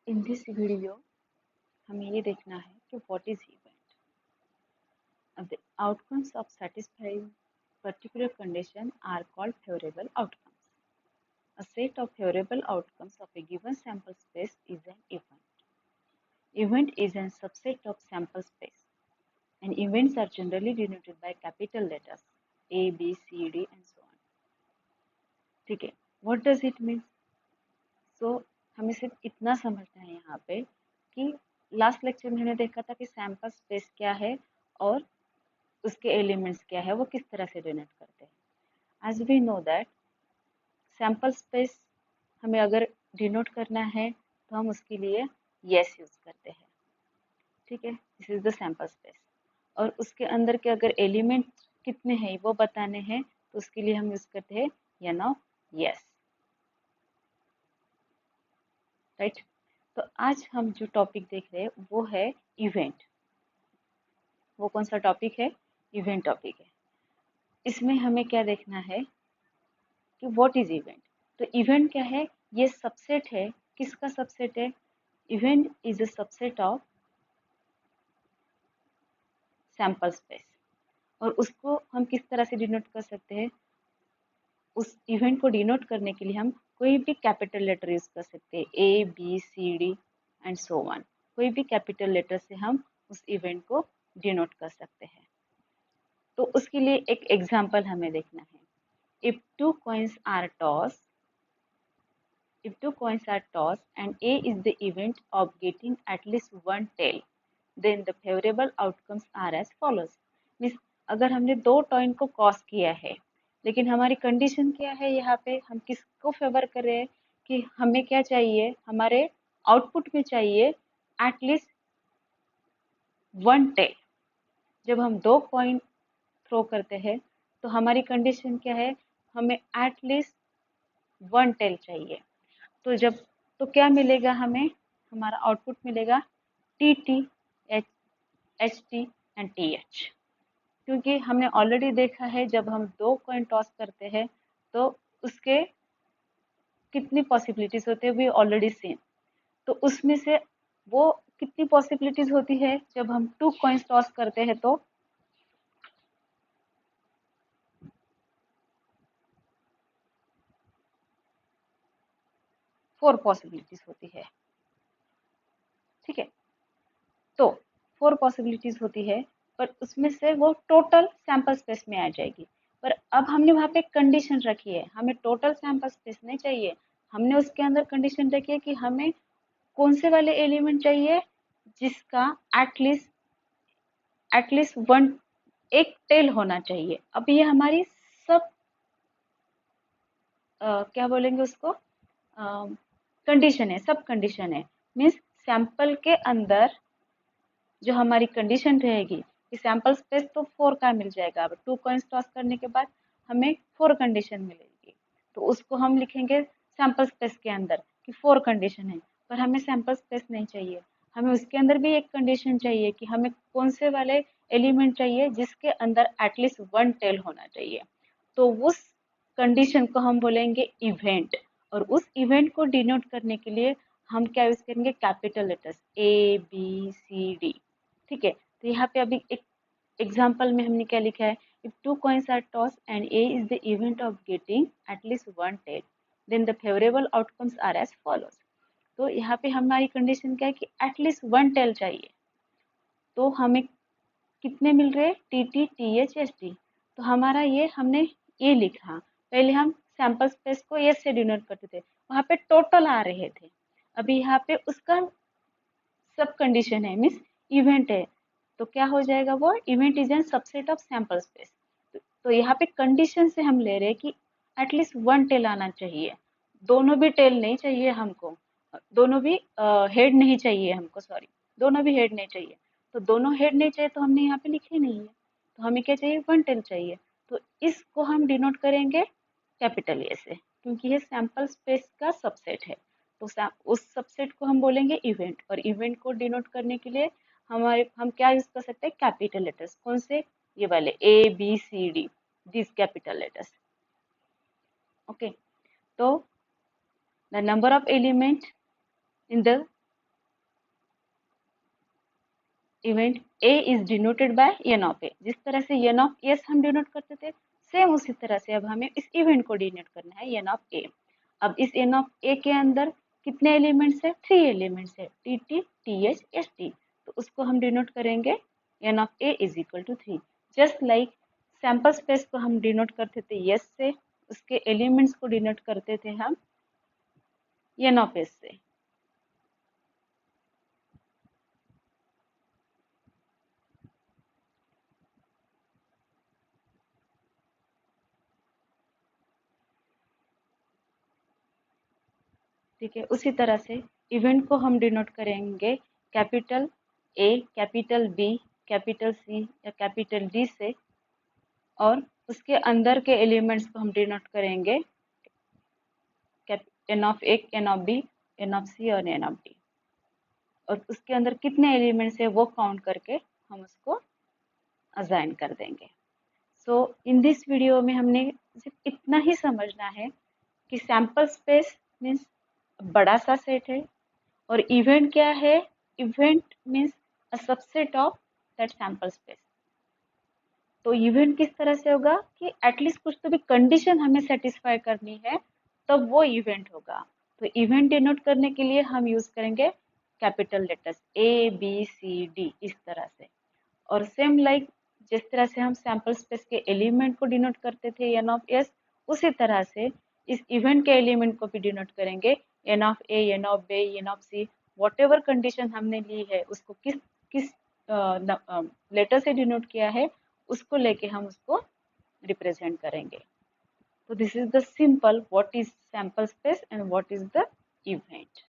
In this video हमें ये देखना है कि what is event. The outcomes of satisfying particular condition are called favorable outcomes. A set of favorable outcomes of a given sample space is an event. Event is a subset of sample space, and events are generally denoted by capital letters A, B, C, D, and so on. ठीक है, what does it mean? सो हमें सिर्फ इतना समझना है यहाँ पे कि लास्ट लेक्चर में हमने देखा था कि सैम्पल स्पेस क्या है और उसके एलिमेंट्स क्या है, वो किस तरह से डिनोट करते हैं। As we know that sample space हमें अगर डिनोट करना है तो हम उसके लिए येस यूज करते हैं। ठीक है, this is the sample space. और उसके अंदर के अगर एलिमेंट कितने हैं वो बताने हैं तो उसके लिए हम यूज करते हैं एन ऑफ येस। राइट, तो आज हम जो टॉपिक देख रहे हैं वो है इवेंट। वो कौन सा टॉपिक है? इवेंट टॉपिक है। इसमें हमें क्या देखना है कि व्हाट इज इवेंट। तो इवेंट क्या है? ये सबसेट है। किसका सबसेट है? Event is a subset of sample space. और उसको हम किस तरह से डिनोट कर सकते हैं? उस इवेंट को डिनोट करने के लिए हम कोई भी कैपिटल लेटर यूज कर सकते हैं, A B C D and so on. कोई भी कैपिटल लेटर से हम उस इवेंट को डिनोट कर सकते हैं। तो उसके लिए एक एग्जाम्पल हमें देखना है। If two coins are tossed, and A is the event of getting at least one tail, then the favorable outcomes are as follows. Means अगर हमने दो टॉइन को टॉस किया है, लेकिन हमारी कंडीशन क्या है, यहाँ पे हम किसको फेवर कर रहे हैं कि हमें क्या चाहिए, हमारे आउटपुट में चाहिए एटलीस्ट वन टेल। जब हम दो कॉइन थ्रो करते हैं तो हमारी कंडीशन क्या है, हमें एटलीस्ट वन टेल चाहिए। तो जब तो क्या मिलेगा हमें, हमारा आउटपुट मिलेगा T T H T and T H. क्योंकि हमने ऑलरेडी देखा है जब हम दो कॉइन टॉस करते हैं तो उसके कितनी पॉसिबिलिटीज होते हैं वी ऑलरेडी सीन। तो उसमें से वो कितनी पॉसिबिलिटीज होती है जब हम टू कॉइन्स टॉस करते हैं तो फोर पॉसिबिलिटीज होती है। ठीक है, तो फोर पॉसिबिलिटीज होती है, पर उसमें से वो टोटल सैंपल स्पेस में आ जाएगी। पर अब हमने वहाँ पे कंडीशन रखी है, हमें टोटल सैंपल स्पेस नहीं चाहिए। हमने उसके अंदर कंडीशन रखी है कि हमें कौन से वाले एलिमेंट चाहिए जिसका एटलीस्ट वन एक टेल होना चाहिए। अब ये हमारी सब क्या बोलेंगे उसको, कंडीशन है, सब कंडीशन है। मीन्स सैंपल के अंदर जो हमारी कंडीशन रहेगी कि सैंपल स्पेस तो फोर का मिल जाएगा। अब टू कॉइन्स टॉस करने के बाद हमें फोर कंडीशन मिलेगी, तो उसको हम लिखेंगे सैंपल स्पेस के अंदर कि फोर कंडीशन है। पर हमें सैंपल स्पेस नहीं चाहिए, हमें उसके अंदर भी एक कंडीशन चाहिए कि हमें कौन से वाले एलिमेंट चाहिए जिसके अंदर एटलीस्ट वन टेल होना चाहिए। तो उस कंडीशन को हम बोलेंगे इवेंट। और उस इवेंट को डिनोट करने के लिए हम क्या यूज करेंगे? Capital letters A B C D. ठीक है, तो यहाँ पे अभी एक एग्जाम्पल में हमने क्या लिखा है, if two coins are toss and A is the event of getting at least one tail then the favourable outcomes are as follows. तो यहाँ पे हमारी कंडीशन क्या है कि एटलीस्ट वन टेल चाहिए। तो हमें कितने मिल रहे हैं? T T T H S T. तो हमारा ये हमने ये लिखा। पहले हम सैंपल स्पेस को ये से डिनोट करते थे, वहाँ पे टोटल आ रहे थे। अभी यहाँ पे उसका सब कंडीशन है, मीन्स इवेंट है। तो क्या हो जाएगा, वो event is an subset of sample space. तो यहाँ पे कंडीशन से हम ले रहे हैं कि एटलीस्ट वन टेल आना चाहिए। दोनों भी टेल नहीं चाहिए हमको, दोनों भी हेड नहीं चाहिए हमको, सॉरी, दोनों भी हेड नहीं चाहिए। तो दोनों हेड नहीं चाहिए तो हमने यहाँ पे लिखे नहीं है। तो हमें क्या चाहिए? वन टेल चाहिए। तो इसको हम डिनोट करेंगे कैपिटल ए से, क्योंकि ये सैंपल स्पेस का सबसेट है। तो उस सबसेट को हम बोलेंगे इवेंट। और इवेंट को डिनोट करने के लिए हम क्या यूज कर सकते हैं? Capital letters. कौन से? ये वाले A B C D, this capital letters. Okay, तो the number of element in the event A is denoted by N of A. जिस तरह से एन ऑफ एस हम डिनोट करते थे, सेम उसी तरह से अब हमें इस इवेंट को डिनोट करना है एन ऑफ ए। अब इस एन ऑफ ए के अंदर कितने एलिमेंट्स है? 3 एलिमेंट्स है, T T T H S T. तो उसको हम डिनोट करेंगे N of A is equal to 3। Just like sample space को हम डिनोट करते थे यस से, उसके एलिमेंट्स को डिनोट करते थे हम एन ऑफ एस से। ठीक है, उसी तरह से इवेंट को हम डिनोट करेंगे capital A, capital B, capital C या कैपिटल डी से, और उसके अंदर के एलिमेंट्स को हम डिनोट करेंगे N of A, N of B, N of C और एन ऑफ डी। और उसके अंदर कितने एलिमेंट्स है वो काउंट करके हम उसको असाइन कर देंगे। सो इन दिस वीडियो में हमने सिर्फ इतना ही समझना है कि सैंपल स्पेस मीन्स बड़ा सा सेट है, और इवेंट क्या है? Event means a subset of that sample space. तो इवेंट किस तरह से होगा कि एटलीस्ट कुछ तो भी कंडीशन हमें सेटिस्फाई करनी है, तब वो इवेंट होगा। तो इवेंट डिनोट करने के लिए हम यूज करेंगे capital letters A B C D इस तरह से। और सेम लाइक जिस तरह से हम सैंपल स्पेस के एलिमेंट को डिनोट करते थे एन ऑफ एस, उसी तरह से इस इवेंट के एलिमेंट को भी डिनोट करेंगे N of A, N of B, N of C. Whatever condition हमने ली है उसको किस किस लेटर से डिनोट किया है, उसको लेके हम उसको रिप्रेजेंट करेंगे। तो this is the simple what is sample space and what is the event.